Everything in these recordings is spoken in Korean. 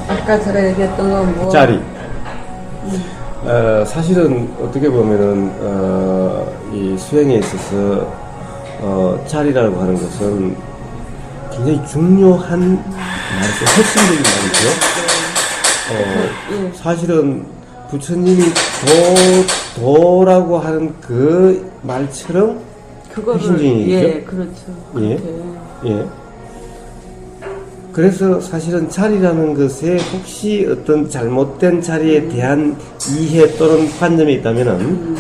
아까 제가 얘기했던 건 뭐? 자리. 사실은 어떻게 보면은 이 수행에 있어서 자리라고 하는 것은 굉장히 중요한 말이죠. 핵심적인 말이죠. 사실은 부처님이 도라고 하는 그 말처럼 핵심적인 얘기죠. 예, 그렇죠. 예, 예. 그래서 사실은 자리라는 것에 혹시 어떤 잘못된 자리에 대한 이해 또는 관념이 있다면은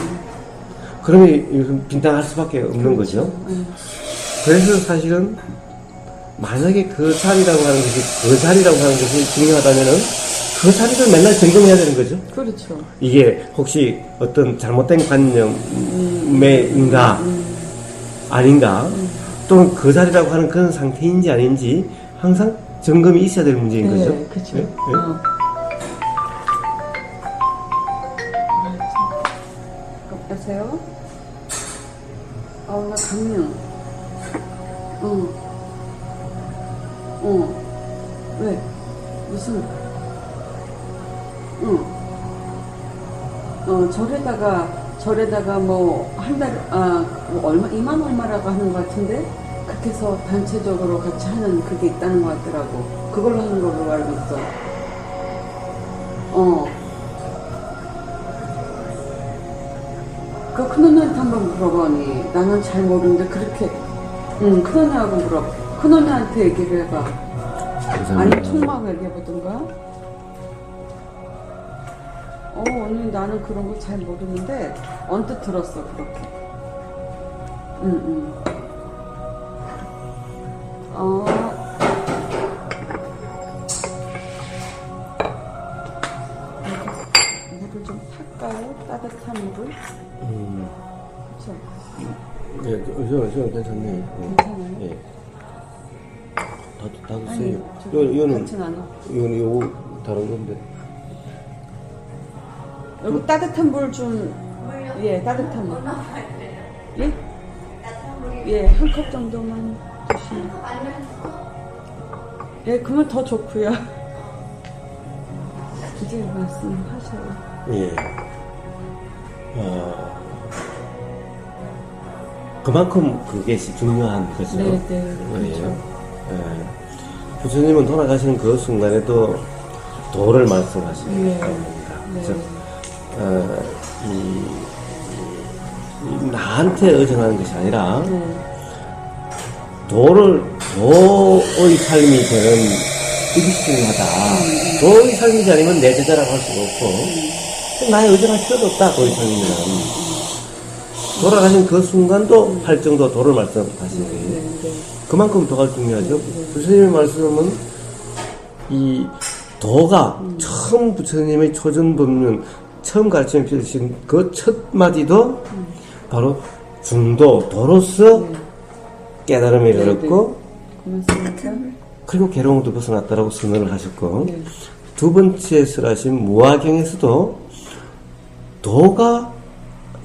그러면 이것은 빈당할 수밖에 없는 거죠. 그래서 사실은 만약에 그 자리라고 하는 것이 중요하다면은 그 자리를 맨날 점검해야 되는 거죠. 그렇죠. 이게 혹시 어떤 잘못된 관념인가 아닌가 또는 그 자리라고 하는 그런 상태인지 아닌지 항상 점검이 있어야 될 문제인 거죠. 그렇죠. 네? 네? 여보세요? 나 강릉. 왜? 무슨? 절에다가 뭐, 한 달, 뭐 얼마, 2만 얼마라고 하는 것 같은데? 그렇게 해서 단체적으로 같이 하는 그게 있다는 것 같더라고. 그걸로 하는 걸로 알고 있어. 그 큰언니한테 한번 물어보니. 나는 잘 모르는데, 그렇게, 큰언니하고 큰언니한테 얘기를 해봐. 아니, 총무하고 얘기해보던가? 언니 나는 그런 거 잘 모르는데, 언뜻 들었어, 그렇게. 물을 좀 탈까요? 따뜻한 물을? 그쵸? 예, 저 괜찮네요. 괜찮아요? 예. 다 드세요. 이거는, 이거 다른 건데. 여기 따뜻한 물 좀, 예, 따뜻한 물. 예? 예, 한 컵 정도만 드시면. 예, 그러면 더 좋고요. 이제 말씀하셔요. 예. 그만큼 그게 중요한 거죠. 네, 그렇죠. 예. 부처님은 돌아가시는 그 순간에도 도를 말씀하시는 겁니다. 그래서 나한테 의존하는 것이 아니라 도의 삶이 되는 이것이 중요하다. 도의 삶이지 않으면 내 제자라고 할 수가 없고 나에 의존할 필요도 없다. 도의 삶이면 돌아가신 그 순간도 할 정도 도를 말씀하시는 거예요. 그만큼 도가 중요하죠. 부처님의 말씀은 이 도가 처음 부처님의 초전법륜 처음 가르치는 필요신 그 첫 마디도 바로 중도, 도로서 깨달음에 이르렀고 그리고 괴로움도 벗어났다라고 선언을 하셨고 두 번째 설하신 무화경에서도 도가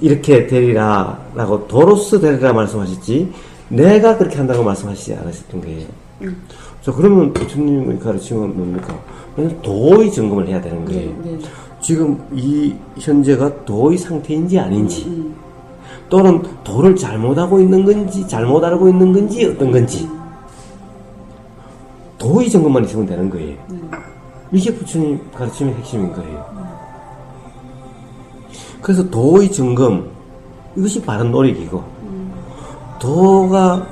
이렇게 되리라 라고 도로서 되리라 말씀하셨지 내가 그렇게 한다고 말씀하시지 않으셨던 거예요. 자, 그러면 부처님의 가르침은 뭡니까? 도의 점검을 해야 되는 거예요. 지금 이 현재가 도의 상태인지 아닌지 또는 도를 잘못하고 있는 건지 잘못 알고 있는 건지 어떤 건지 도의 점검만 있으면 되는 거예요. 이게 부처님 가르침의 핵심인 거예요. 그래서 도의 점검 이것이 바른 노력이고 도가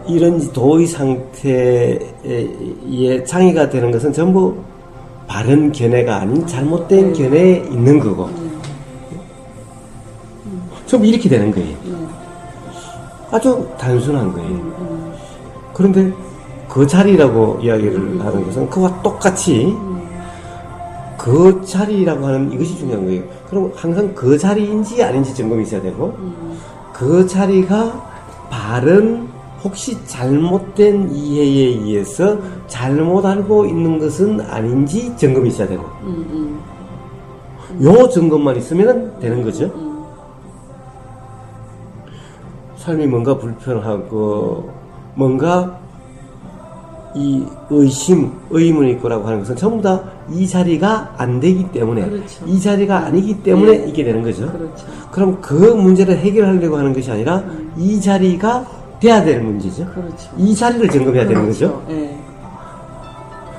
이런 도의 상태에 장애가 되는 것은 전부 바른 견해가 아닌 잘못된 견해에 있는 거고 전부 이렇게 되는 거예요. 아주 단순한 거예요. 그런데 그 자리라고 이야기를 하는 것은 그와 똑같이 그 자리라고 하는 이것이 중요한 거예요. 그럼 항상 그 자리인지 아닌지 점검이 있어야 되고 그 자리가 바른 혹시 잘못된 이해에 의해서 잘못 알고 있는 것은 아닌지 점검이 있어야 되고 요 점검만 있으면 되는 거죠. 삶이 뭔가 불편하고 뭔가 이 의심, 의문이 있고라고 하는 것은 전부 다 이 자리가 안 되기 때문에, 그렇죠. 이 자리가 아니기 때문에 네. 이게 되는 거죠. 그렇죠. 그럼 그 문제를 해결하려고 하는 것이 아니라 이 자리가 돼야 되는 문제죠. 그렇죠. 이 자리를 점검해야 되는 거죠. 예.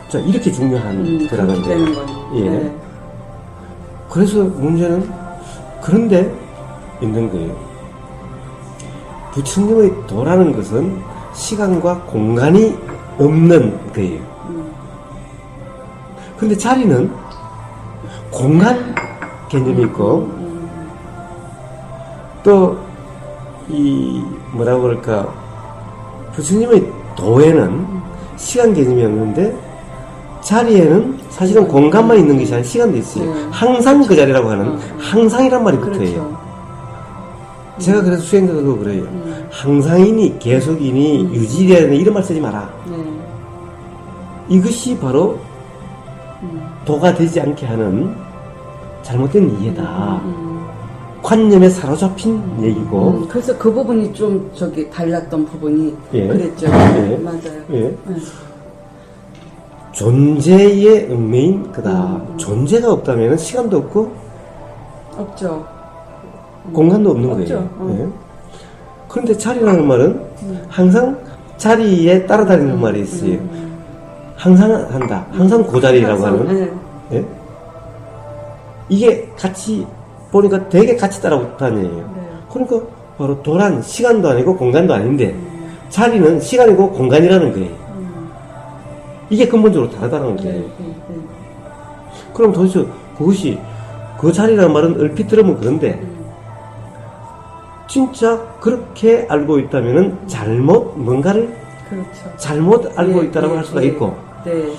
자, 이렇게 중요한 그렇게 거라는데. 되는 거죠. 예. 네. 그래서 문제는 그런데 있는 거예요. 부처님의 도라는 것은 시간과 공간이 없는 거예요. 근데 자리는 공간 개념이 있고, 또, 뭐라고 그럴까, 부처님의 도에는 시간 개념이 없는데, 자리에는 사실은 공간만 있는 것이 아니라 시간도 있어요. 네. 항상 그 자리라고 하는 항상이란 말이 붙어요. 그렇죠. 제가 그래서 수행자들도 그래요. 항상이니 계속이니 유지되니 이런 말 쓰지 마라. 네. 이것이 바로 도가 되지 않게 하는 잘못된 이해다. 관념에 사로잡힌 얘기고. 그래서 그 부분이 좀 달랐던 부분이 예. 그랬죠. 예. 맞아요. 예. 네. 존재의 얽매인 그다. 존재가 없다면 시간도 없고 없죠. 공간도 없는 없죠. 거예요. 예. 그런데 자리라는 말은 항상 자리에 따라다니는 말이 있어요. 항상 한다. 항상 그 자리라고 하는. 네. 예? 이게 같이 보니까 되게 같이 따라다녀요. 네. 그러니까 바로 도란 시간도 아니고 공간도 아닌데 자리는 시간이고 공간이라는 거예요. 이게 근본적으로 다르다는 거예요. 그럼 도대체 그것이 그 자리라는 말은 얼핏 들으면 그런데 진짜 그렇게 알고 있다면은 뭔가를 그렇죠. 잘못 알고 네, 있다라고 네, 할 수가 네. 있고 네.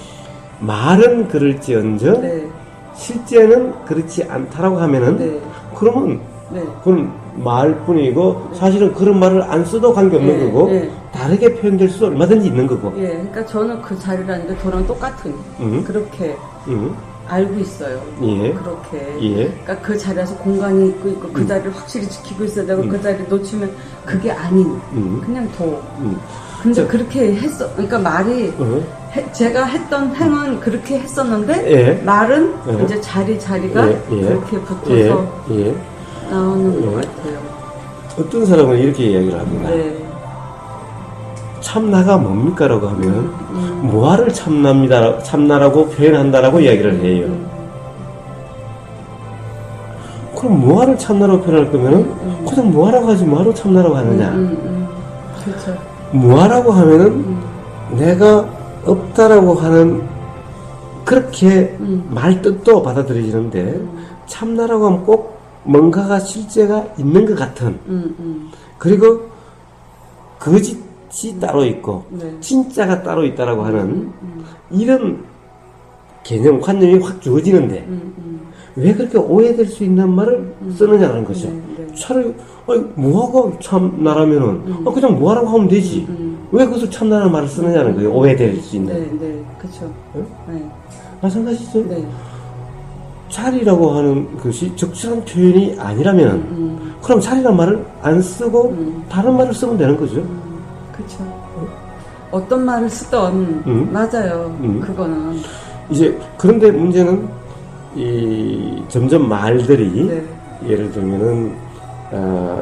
말은 그럴지언정 네. 실제는 그렇지 않다라고 하면은 네. 그러면 네. 그건 말뿐이고 사실은 그런 말을 안 써도 관계없는 네, 거고 네. 다르게 표현될 수도 얼마든지 있는 거고. 예, 그러니까 저는 그 자리라는 게 저랑 똑같은 그렇게 알고 있어요. 예. 그렇게. 예. 그러니까 그 자리에서 공간이 있고 그 자리를 확실히 지키고 있어야 되고 그 자리 놓치면 그게 아닌 그냥 도. 근데 그렇게 했어. 그러니까 말이 제가 했던 행은 그렇게 했었는데 예. 말은 예. 이제 자리가 예. 예. 그렇게 붙어서 예. 나오는 예. 것 같아요. 어떤 사람은 이렇게 이야기를 합니다. 네. 참나가 뭡니까? 라고 하면 무아를 참나라고 표현한다라고 이야기를 해요. 그럼 무아를 참나라고 표현할 거면은 그냥 무아라고 하지 뭐하러 참나라고 하느냐. 그렇죠. 무아라고 하면은 내가 없다라고 하는 그렇게 말 뜻도 받아들여지는데 참나라고 하면 꼭 뭔가가 실제가 있는 것 같은 그리고 거짓이 따로 있고 네. 진짜가 따로 있다라고 하는 이런 개념 관념이 확 주어지는데 왜 그렇게 오해될 수 있는 말을 쓰느냐는 거죠. 네. 차라리 무아가 참나라면은 그냥 무아라고 하면 되지. 왜 그것을 참나라는 말을 쓰느냐는 거예요. 오해될 수 있는. 네, 그렇죠. 네. 마찬가지죠. 네. 자리라고 하는 것이 적절한 표현이 아니라면 그럼 자리란 말을 안 쓰고 다른 말을 쓰면 되는 거죠. 그렇죠. 어떤 말을 쓰던 맞아요. 그거는. 이제 그런데 문제는 점점 말들이 네. 예를 들면은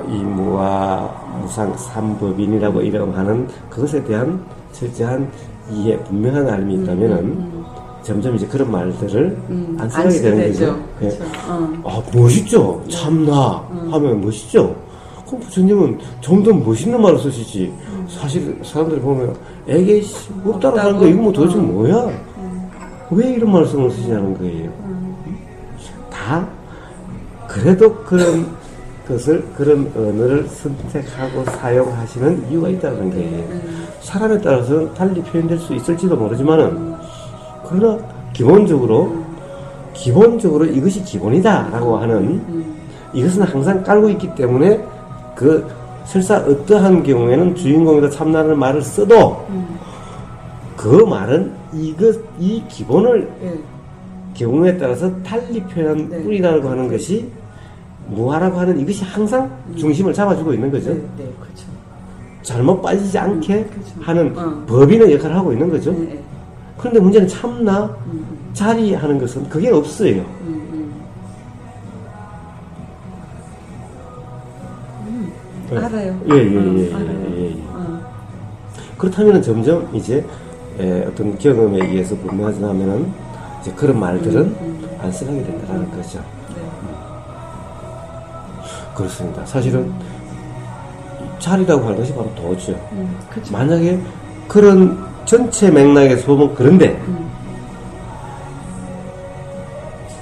이 무아 무상 삼법인이라고 이름하는 그것에 대한 철저한 이해 분명한 알미 있다면은 점점 이제 그런 말들을 안 쓰게 되는 거죠. 예. 그렇죠. 멋있죠. 참나 하면 멋있죠. 그럼 부처님은 좀 더 멋있는 말을 쓰시지. 사실 사람들이 보면 에게 없다고 하는 거 이거 뭐 도대체 뭐야? 왜 이런 말씀을 쓰시냐는 거예요. 다 그래도 그런 것을 그런 언어를 선택하고 사용하시는 이유가 있다는 거예요. 사람에 따라서는 달리 표현될 수 있을지도 모르지만은 그러나 기본적으로 이것이 기본이다라고 하는 이것은 항상 깔고 있기 때문에 그 설사 어떠한 경우에는 주인공이다 참나라는 말을 써도 그 말은 이 기본을 경우에 따라서 달리 표현한 뿌리라고 하는 것이 무아라고 하는 이것이 항상 중심을 잡아주고 있는 거죠. 네, 그렇죠. 잘못 빠지지 않게 그렇죠. 하는 법인의 역할을 하고 있는 거죠. 네. 그런데 문제는 참나 자리하는 것은 그게 없어요. 네. 알아요. 예. 알아요. 그렇다면 점점 이제 어떤 경험에 의해서 분명하면은 이제 그런 말들은 안 쓰게 된다는 거죠. 네. 그렇습니다. 사실은 자리라고 하는 것이 바로 도죠. 그렇죠. 만약에 그런 전체 맥락에서 보면 그런데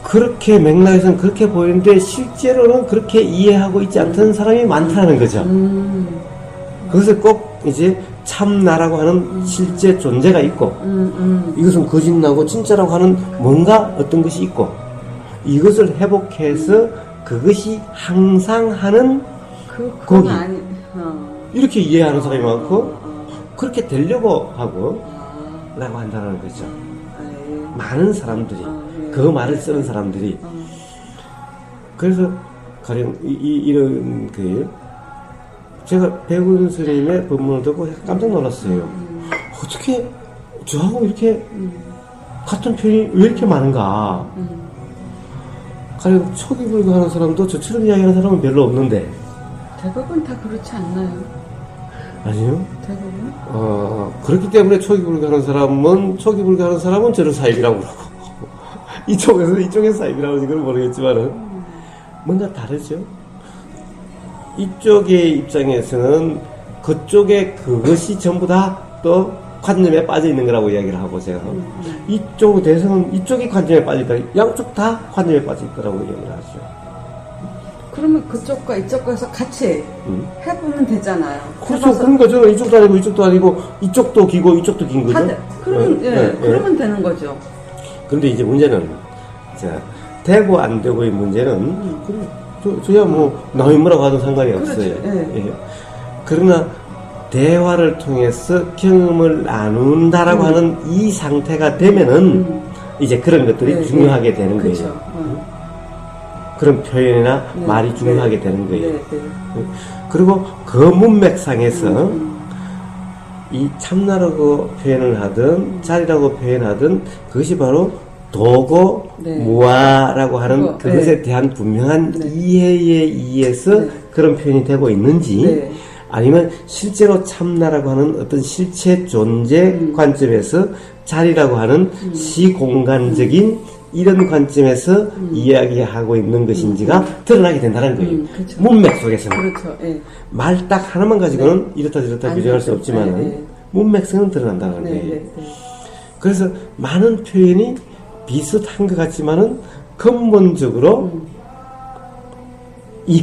그렇게 맥락에서는 그렇게 보이는데 실제로는 그렇게 이해하고 있지 않던 사람이 많다는 거죠. 그것을 꼭 이제 참나라고 하는 실제 존재가 있고 이것은 거짓나고 진짜라고 하는 뭔가 어떤 것이 있고 이것을 회복해서 그것이 항상 하는 그건 거기 아니. 이렇게 이해하는 사람이 많고 그렇게 되려고 하고 라고 한다는 거죠. 예. 많은 사람들이 예. 그 말을 쓰는 사람들이 그래서 가령 이런 그 제가 백운 스님의 법문을 듣고 깜짝 놀랐어요. 어떻게 저하고 이렇게 같은 표현이 왜 이렇게 많은가? 가령 초기 불교하는 사람도 저처럼 이야기하는 사람은 별로 없는데 대부분 다 그렇지 않나요? 아니요. 대부분? 그렇기 때문에 초기 불교하는 사람은 저런 사입이라고 그러고 이쪽에서 사입이라고 하는지 그건 모르겠지만은 뭔가 다르죠. 이쪽의 입장에서는 그쪽에 그것이 전부 다 또 관념에 빠져 있는 거라고 이야기를 하고 제가 이쪽에 대해서는 이쪽이 관념에 빠져 있다. 양쪽 다 관념에 빠져 있다라고 이야기를 하죠. 그러면 그쪽과 이쪽과 서 같이 해보면 되잖아요. 그렇죠. 그러니까 저는 이쪽도 아니고 이쪽도 아니고 이쪽도 기고 이쪽도 긴 거죠. 그러면 그러면 되는 거죠. 그런데 이제 문제는 자 되고 안 되고의 문제는 저야 뭐 남이 뭐라고 하든 상관이 그렇죠. 없어요. 예. 예. 그러나 대화를 통해서 경험을 나눈다라고 하는 이 상태가 되면은 이제 그런 것들이 중요하게 되는 그렇죠. 거예요. 그런 표현이나 말이 중요하게 되는 거예요. 그리고 그 문맥상에서 이 참나라고 표현을 하든 자리라고 표현하든 그것이 바로 도고 무아라고 하는 그것에 대한 분명한 이해에 의해서 그런 표현이 되고 있는지 아니면 실제로 참나라고 하는 어떤 실체 존재 관점에서 자리라고 하는 시공간적인 이런 관점에서 이야기하고 있는 것인지가 드러나게 된다는 거예요. 그렇죠. 문맥 속에서는. 그렇죠. 예. 말 딱 하나만 가지고는 이렇다 저렇다 규정할 수 없지만 문맥성은 드러난다는 거예요. 그래서 많은 표현이 비슷한 것 같지만은 근본적으로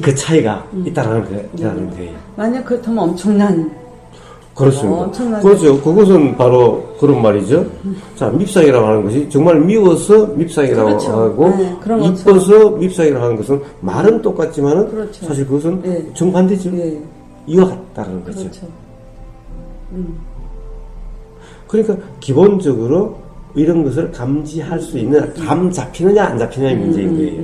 그 차이가 있다라는 거예요. 만약 그렇다면 엄청난. 그렇습니다. 그렇죠. 그것은 바로 그런 말이죠. 자, 밉상이라고 하는 것이 정말 미워서 밉상이라고 하고, 이뻐서 밉상이라고 하는 것은 말은 똑같지만은 사실 그것은 정반대죠. 이와 같다는 거죠. 그렇죠. 그러니까 기본적으로 이런 것을 감지할 수 있는, 감 잡히느냐 안 잡히느냐의 문제인 거예요.